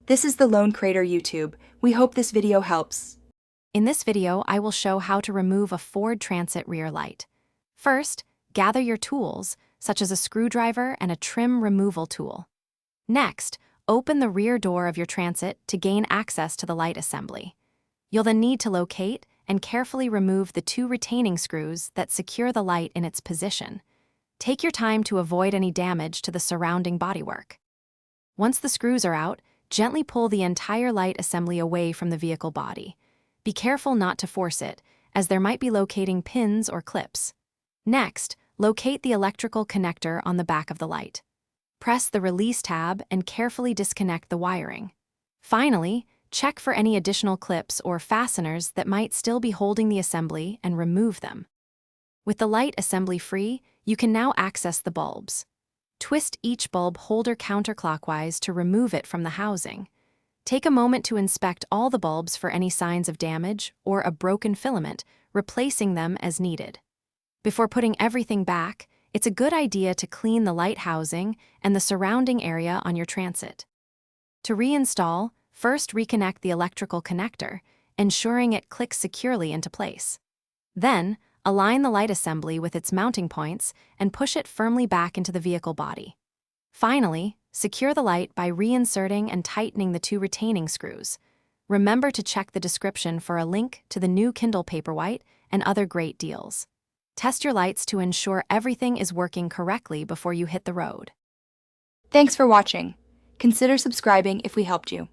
This is the Lone Crater YouTube. We hope this video helps. In this video, I will show how to remove a Ford Transit rear light. First, gather your tools, such as a screwdriver and a trim removal tool. Next, open the rear door of your Transit to gain access to the light assembly. You'll then need to locate and carefully remove the 2 retaining screws that secure the light in its position. Take your time to avoid any damage to the surrounding bodywork. Once the screws are out, gently pull the entire light assembly away from the vehicle body. Be careful not to force it, as there might be locating pins or clips. Next, locate the electrical connector on the back of the light. Press the release tab and carefully disconnect the wiring. Finally, check for any additional clips or fasteners that might still be holding the assembly and remove them. With the light assembly free, you can now access the bulbs. Twist each bulb holder counterclockwise to remove it from the housing. Take a moment to inspect all the bulbs for any signs of damage or a broken filament, replacing them as needed. Before putting everything back, it's a good idea to clean the light housing and the surrounding area on your Transit. To reinstall, first reconnect the electrical connector, ensuring it clicks securely into place. Then, align the light assembly with its mounting points and push it firmly back into the vehicle body. Finally, secure the light by reinserting and tightening the 2 retaining screws. Remember to check the description for a link to the new Kindle Paperwhite and other great deals. Test your lights to ensure everything is working correctly before you hit the road. Thanks for watching. Consider subscribing if we helped you.